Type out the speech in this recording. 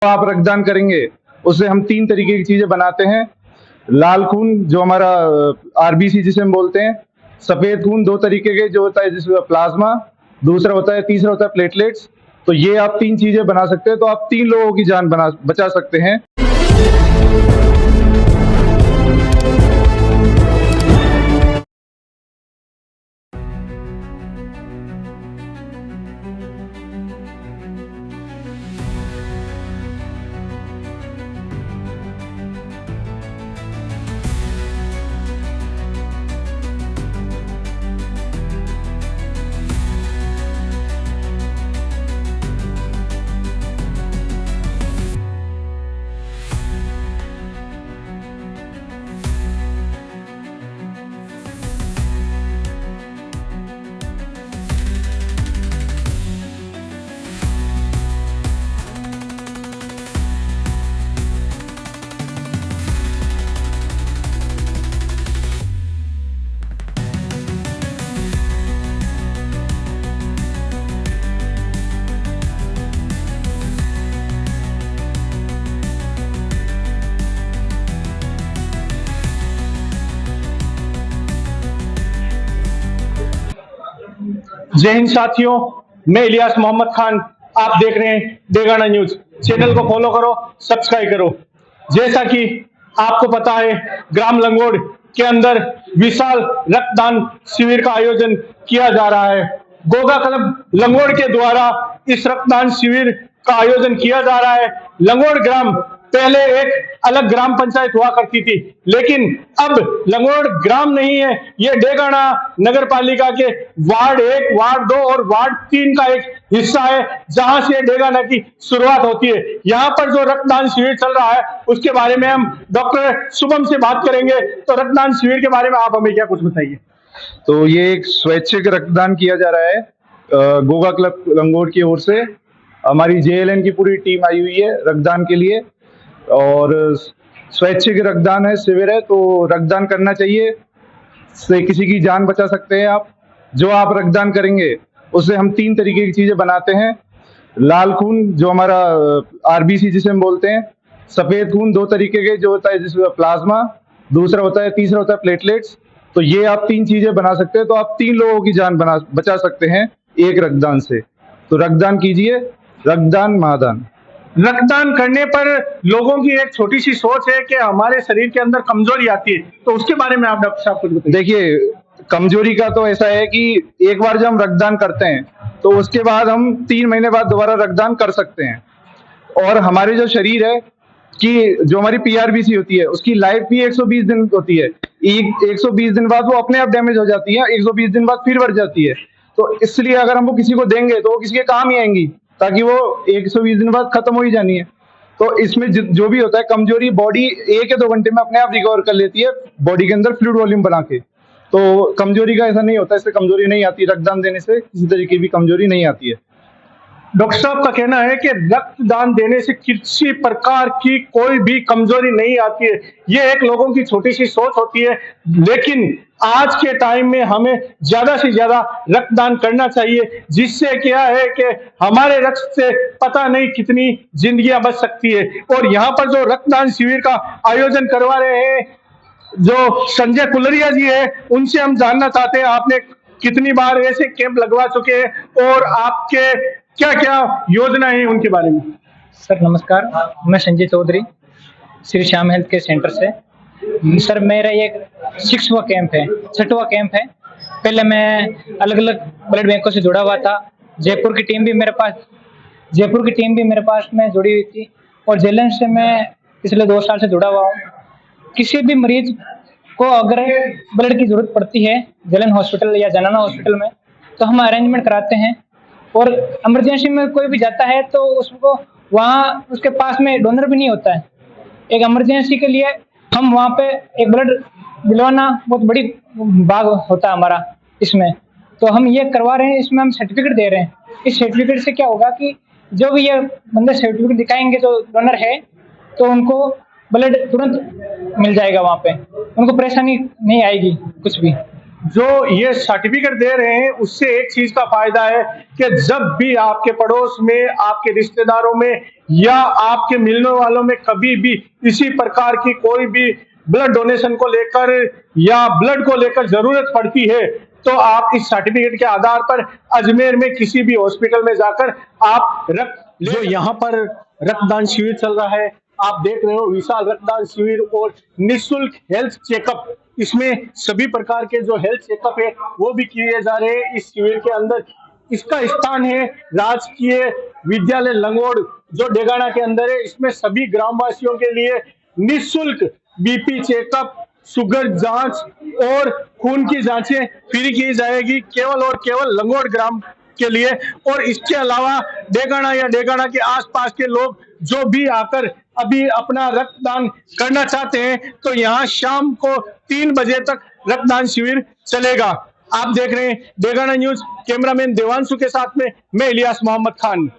आप रक्तदान करेंगे उससे हम 3 तरीके की चीजें बनाते हैं। लाल खून जो हमारा आरबीसी जिसे हम बोलते हैं, सफेद खून 2 तरीके के जो होता है जिसमें प्लाज्मा, तीसरा होता है प्लेटलेट्स। तो ये आप 3 चीजें बना सकते हैं, तो आप 3 लोगों की जान बचा सकते हैं। जय हिंद साथियों, मैं इलियास मोहम्मद खान। आप देख रहे हैं डेगाना न्यूज। चैनल को फॉलो करो, सब्सक्राइब करो। जैसा कि आपको पता है, ग्राम लंगोड़ के अंदर विशाल रक्तदान शिविर का आयोजन किया जा रहा है। गोगा क्लब लंगोड़ के द्वारा इस रक्तदान शिविर का आयोजन किया जा रहा है। लंगोड़ ग्राम पहले एक अलग ग्राम पंचायत हुआ करती थी, लेकिन अब लंगोड़ ग्राम नहीं है, ये डेगाना नगर पालिका के वार्ड 1, वार्ड 2 और वार्ड 3 का एक हिस्सा है, जहां से डेगाना की शुरुआत होती है। यहाँ पर जो रक्तदान शिविर चल रहा है उसके बारे में हम डॉक्टर शुभम से बात करेंगे। तो रक्तदान शिविर के बारे में आप हमें क्या कुछ बताइए। तो ये एक स्वैच्छिक रक्तदान किया जा रहा है गोगा क्लब लंगोड़ की ओर से। हमारी जेएलएन की पूरी टीम आई हुई है रक्तदान के लिए, और स्वैच्छिक रक्तदान है, शिविर है, तो रक्तदान करना चाहिए। से किसी की जान बचा सकते हैं आप। जो आप रक्तदान करेंगे उससे हम 3 तरीके की चीजें बनाते हैं। लाल खून जो हमारा आरबीसी जिसे हम बोलते हैं, सफेद खून 2 तरीके के जो होता है जिसमें प्लाज्मा, तीसरा होता है प्लेटलेट्स। तो ये आप 3 चीजें बना सकते हैं, तो आप 3 लोगों की जान बचा सकते हैं एक रक्तदान से। तो रक्तदान कीजिए, रक्तदान महादान। रक्तदान करने पर लोगों की एक छोटी सी सोच है कि हमारे शरीर के अंदर कमजोरी आती है, तो उसके बारे में आप डॉक्टर साहब कुछ बताइए। देखिए, कमजोरी का तो ऐसा है कि एक बार जब हम रक्तदान करते हैं तो उसके बाद हम 3 महीने बाद दोबारा रक्तदान कर सकते हैं। और हमारे जो शरीर है कि जो हमारी पीआरबीसी होती है उसकी लाइफ भी 120 दिन होती है। 120 दिन बाद वो अपने आप डैमेज हो जाती है, 120 दिन बाद फिर बढ़ जाती है। तो इसलिए अगर हम वो किसी को देंगे तो वो किसी के काम ही आएंगी, ताकि वो 120 दिन बाद खत्म हो ही जानी है। तो इसमें जो भी होता है, कमजोरी बॉडी 1 या 2 घंटे में अपने आप रिकवर कर लेती है बॉडी के अंदर फ्लूइड वॉल्यूम बना के। तो कमजोरी का ऐसा नहीं होता, इससे कमजोरी नहीं आती। रक्तदान देने से किसी तरीके की कमजोरी नहीं आती है। डॉक्टर साहब का कहना है कि रक्तदान देने से किसी प्रकार की कोई भी कमजोरी नहीं आती है। ये एक लोगों की छोटी सी सोच होती है, लेकिन आज के टाइम में हमें ज्यादा से ज्यादा रक्तदान करना चाहिए, जिससे क्या है कि हमारे रक्त से पता नहीं कितनी जिंदगियां बच सकती है। और यहाँ पर जो रक्तदान शिविर का आयोजन करवा रहे हैं जो संजय कुलरिया जी है, उनसे हम जानना चाहते हैं आपने कितनी बार ऐसे कैंप लगवा चुके हैं और आपके क्या क्या योजना है उनके बारे में। सर नमस्कार, मैं Sanjay Chaudhary Shri Shyam health care centre से। सर मेरा ये 6वां कैंप है, 6वां कैंप है। पहले मैं अलग अलग ब्लड बैंकों से जुड़ा हुआ था। जयपुर की टीम भी मेरे पास में जुड़ी हुई थी, और जेलन से मैं पिछले 2 साल से जुड़ा हुआ हूँ। किसी भी मरीज को अगर ब्लड की जरूरत पड़ती है जेलन हॉस्पिटल या जनाना हॉस्पिटल में, तो हम अरेंजमेंट कराते हैं। और इमरजेंसी में कोई भी जाता है तो उसको वहाँ उसके पास में डोनर भी नहीं होता है। एक इमरजेंसी के लिए हम वहाँ पे एक ब्लड दिलवाना बहुत बड़ी भाग होता है हमारा इसमें, तो हम ये करवा रहे हैं। इसमें हम सर्टिफिकेट दे रहे हैं। इस सर्टिफिकेट से क्या होगा कि जो भी ये बंदे सर्टिफिकेट दिखाएंगे जो डोनर है, तो उनको ब्लड तुरंत मिल जाएगा। वहाँ पे उनको परेशानी नहीं आएगी कुछ भी। जो ये सर्टिफिकेट दे रहे हैं उससे एक चीज का फायदा है कि जब भी आपके पड़ोस में, आपके रिश्तेदारों में या आपके मिलने वालों में कभी भी इसी प्रकार की कोई भी ब्लड डोनेशन को लेकर या ब्लड को लेकर जरूरत पड़ती है तो आप इस सर्टिफिकेट के आधार पर अजमेर में किसी भी हॉस्पिटल में जाकर आप रक्त, जो यहाँ पर रक्तदान शिविर चल रहा है, आप देख रहे हो विशाल रक्तदान शिविर और निःशुल्क हेल्थ चेकअप, इसमें सभी प्रकार के जो हेल्थ चेकअप है वो भी किए जा रहे हैं इस शिविर के अंदर। इसका स्थान है राजकीय विद्यालय लंगोड़ जो डेगाना के अंदर है। इसमें सभी ग्रामवासियों के लिए निःशुल्क बीपी चेकअप, शुगर जांच और खून की जांचें फ्री की जाएगी केवल और केवल लंगोड़ ग्राम के लिए। और इसके अलावा डेगाना या डेगाना के आसपास के लोग जो भी आकर अभी अपना रक्तदान करना चाहते हैं तो यहाँ शाम को 3 बजे तक रक्तदान शिविर चलेगा। आप देख रहे हैं डेगाना न्यूज, कैमरामैन देवांशु के साथ में मैं इलियास मोहम्मद खान।